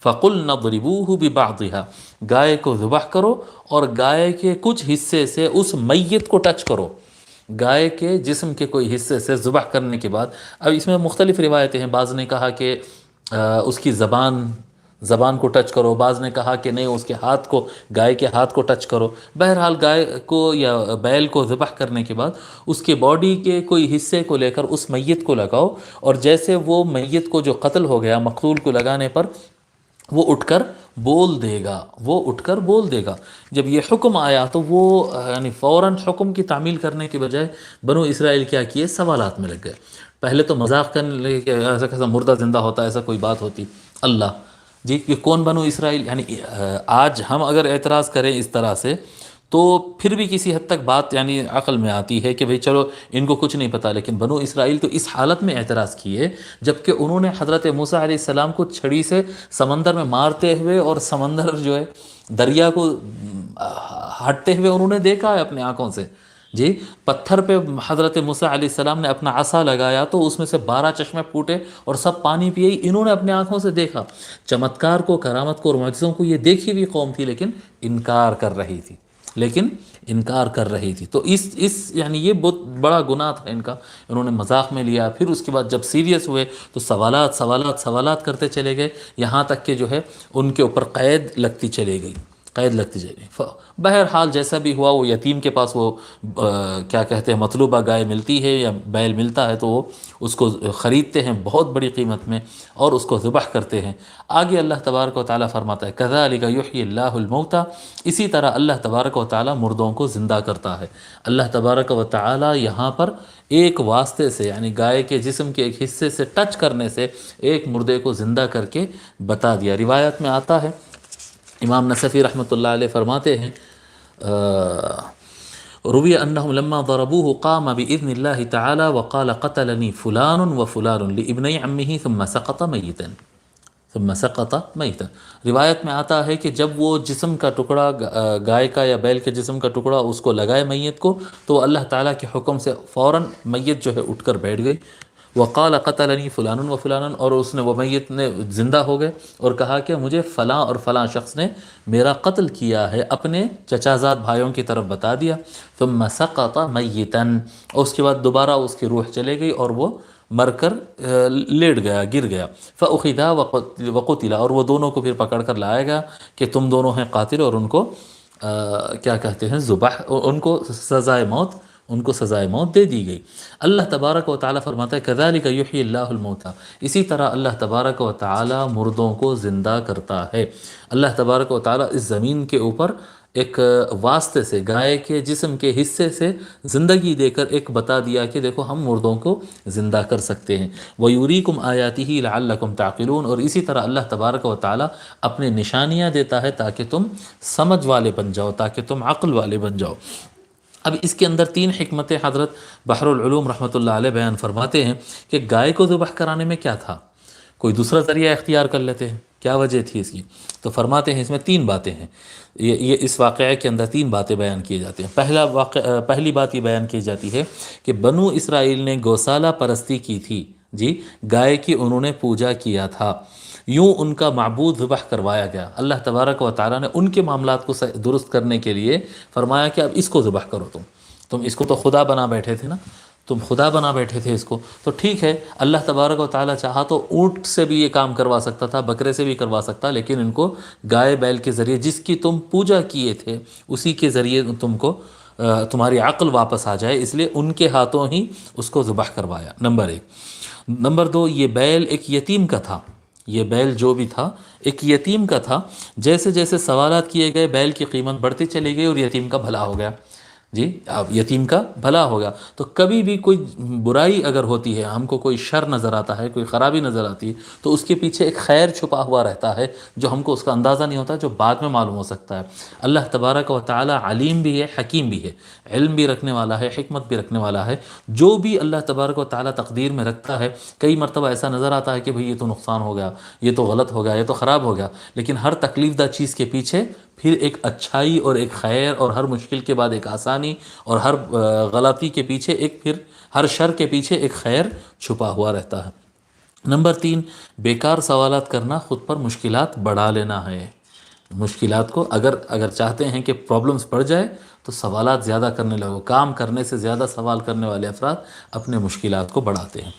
فَقُلْنَا اضْرِبُوهُ بِبَعْضِهَا، گائے کو ذبح کرو اور گائے کے کچھ حصے سے اس میت کو ٹچ کرو، گائے کے جسم کے کوئی حصے سے ذبح کرنے کے بعد۔ اب اس میں مختلف روایتیں ہیں، بعض نے کہا کہ اس کی زبان کو ٹچ کرو، بعض نے کہا کہ نہیں اس کے ہاتھ کو، گائے کے ہاتھ کو ٹچ کرو۔ بہرحال گائے کو یا بیل کو ذبح کرنے کے بعد اس کے باڈی کے کوئی حصے کو لے کر اس میت کو لگاؤ، اور جیسے وہ میت کو جو قتل ہو گیا، مقتول کو لگانے پر وہ اٹھ کر بول دے گا، وہ اٹھ کر بول دے گا۔ جب یہ حکم آیا تو وہ یعنی فوراً حکم کی تعمیل کرنے کے بجائے بنو اسرائیل کیا کیے، سوالات میں لگ گئے۔ پہلے تو مذاق کرنے لگے کہ ایسا کیسا مردہ زندہ ہوتا ہے، ایسا کوئی بات ہوتی؟ اللہ جی یہ کون بنو اسرائیل؟ یعنی آج ہم اگر اعتراض کریں اس طرح سے تو پھر بھی کسی حد تک بات یعنی عقل میں آتی ہے کہ بھئی چلو ان کو کچھ نہیں پتہ، لیکن بنو اسرائیل تو اس حالت میں اعتراض کیے جبکہ انہوں نے حضرت موسیٰ علیہ السلام کو چھڑی سے سمندر میں مارتے ہوئے اور سمندر جو ہے دریا کو ہٹتے ہوئے انہوں نے دیکھا ہے اپنے آنکھوں سے۔ جی پتھر پہ حضرت موسیٰ علیہ السلام نے اپنا عصا لگایا تو اس میں سے 12 چشمے پھوٹے اور سب پانی پیے، انہوں نے اپنے آنکھوں سے دیکھا۔ چمتکار کو، کرامت کو اور معجزوں کو یہ دیکھی ہوئی قوم تھی، لیکن انکار کر رہی تھی، تو اس یعنی یہ بہت بڑا گناہ تھا ان کا، انہوں نے مذاق میں لیا۔ پھر اس کے بعد جب سیریس ہوئے تو سوالات کرتے چلے گئے، یہاں تک کہ جو ہے ان کے اوپر قید لگتی چلے گئی۔ بہرحال جیسا بھی ہوا، وہ یتیم کے پاس وہ کیا کہتے ہیں مطلوبہ گائے ملتی ہے یا بیل ملتا ہے تو وہ اس کو خریدتے ہیں بہت بڑی قیمت میں اور اس کو ذبح کرتے ہیں۔ آگے اللہ تبارک و تعالیٰ فرماتا ہے كَذَلِكَ يُحْيِي اللَّهُ الْمَوْتَى، اسی طرح اللہ تبارک و تعالیٰ مردوں کو زندہ کرتا ہے۔ اللہ تبارک و تعالیٰ یہاں پر ایک واسطے سے یعنی گائے کے جسم کے ایک حصے سے ٹچ کرنے سے ایک مردے کو زندہ کر کے بتا دیا۔ روایت میں آتا ہے، امام نصفی رحمۃ اللہ علیہ فرماتے ہیں روی انہم لما ضربوه قام باذن اللہ تعالی وقال قتلنی فلان وفلان لابنی عمه ثم سقط میتا۔ روایت میں آتا ہے کہ جب وہ جسم کا ٹکڑا گائے کا یا بیل کے جسم کا ٹکڑا اس کو لگائے میت کو تو اللہ تعالیٰ کے حکم سے فوراً میت جو ہے اٹھ کر بیٹھ گئی۔ وقال قتلنی فلان و فلان، اور اس نے وہ میت نے زندہ ہو گئے اور کہا کہ مجھے فلاں اور فلاں شخص نے میرا قتل کیا ہے، اپنے چچا زاد بھائیوں کی طرف بتا دیا۔ ثم سقط میتا، اور اس کے بعد دوبارہ اس کی روح چلے گئی اور وہ مر کر لیٹ گیا، گر گیا۔ فاخذا وقتلا، اور وہ دونوں کو پھر پکڑ کر لایا گیا کہ تم دونوں ہیں قاتل، اور ان کو کیا کہتے ہیں ذبح، ان کو سزائے موت دے دی گئی۔ اللہ تبارک و تعالیٰ فرماتا ہے كَذَلِكَ يُحْيِي اللَّهُ الْمَوْتَى، اسی طرح اللہ تبارک و تعالیٰ مردوں کو زندہ کرتا ہے۔ اللہ تبارک و تعالیٰ اس زمین کے اوپر ایک واسطے سے گائے کے جسم کے حصے سے زندگی دے کر ایک بتا دیا کہ دیکھو ہم مردوں کو زندہ کر سکتے ہیں۔ وَيُرِيكُمْ آيَاتِهِ لَعَلَّكُمْ تَعْقِلُونَ، اور اسی طرح اللہ تبارک و تعالیٰ اپنے نشانیاں دیتا ہے تاکہ تم سمجھ والے بن جاؤ، تاکہ تم عقل والے بن جاؤ۔ اب اس کے اندر 3 حکمتیں حضرت بحر العلوم رحمۃ اللہ علیہ بیان فرماتے ہیں کہ گائے کو ذبح کرانے میں کیا تھا، کوئی دوسرا ذریعہ اختیار کر لیتے ہیں، کیا وجہ تھی اس کی؟ تو فرماتے ہیں اس میں 3 باتیں ہیں، یہ اس واقعے کے اندر 3 باتیں بیان کی جاتی ہیں۔ پہلی بات یہ بیان کی جاتی ہے کہ بنو اسرائیل نے گوسالہ پرستی کی تھی، جی گائے کی انہوں نے پوجا کیا تھا، یوں ان کا معبود ذبح کروایا گیا۔ اللہ تبارک و تعالیٰ نے ان کے معاملات کو درست کرنے کے لیے فرمایا کہ اب اس کو ذبح کرو، تم اس کو تو خدا بنا بیٹھے تھے نا، تم خدا بنا بیٹھے تھے اس کو، تو ٹھیک ہے اللہ تبارک و تعالیٰ چاہا تو اونٹ سے بھی یہ کام کروا سکتا تھا، بکرے سے بھی کروا سکتا، لیکن ان کو گائے بیل کے ذریعے جس کی تم پوجا کیے تھے اسی کے ذریعے تم کو تمہاری عقل واپس آ جائے، اس لیے ان کے ہاتھوں ہی اس کو ذبح کروایا، نمبر 1۔ نمبر 2، یہ بیل ایک یتیم کا تھا، یہ بیل جو بھی تھا ایک یتیم کا تھا، جیسے جیسے سوالات کیے گئے بیل کی قیمت بڑھتی چلی گئی اور یتیم کا بھلا ہو گیا، جی اب یتیم کا بھلا ہوگا۔ تو کبھی بھی کوئی برائی اگر ہوتی ہے، ہم کو کوئی شر نظر آتا ہے، کوئی خرابی نظر آتی ہے، تو اس کے پیچھے ایک خیر چھپا ہوا رہتا ہے جو ہم کو اس کا اندازہ نہیں ہوتا، جو بعد میں معلوم ہو سکتا ہے۔ اللہ تبارک و تعالی علیم بھی ہے، حکیم بھی ہے، علم بھی رکھنے والا ہے، حکمت بھی رکھنے والا ہے۔ جو بھی اللہ تبارک و تعالی تقدیر میں رکھتا ہے، کئی مرتبہ ایسا نظر آتا ہے کہ بھئی یہ تو نقصان ہو گیا، یہ تو غلط ہو گیا، یہ تو خراب ہو گیا، لیکن ہر تکلیف دہ چیز کے پیچھے پھر ایک اچھائی اور ایک خیر، اور ہر مشکل کے بعد ایک آسانی، اور ہر غلطی کے پیچھے ایک، پھر ہر شر کے پیچھے ایک خیر چھپا ہوا رہتا ہے۔ نمبر 3، بیکار سوالات کرنا خود پر مشکلات بڑھا لینا ہے۔ مشکلات کو اگر چاہتے ہیں کہ پرابلمس بڑھ جائے تو سوالات زیادہ کرنے لگو۔ کام کرنے سے زیادہ سوال کرنے والے افراد اپنے مشکلات کو بڑھاتے ہیں۔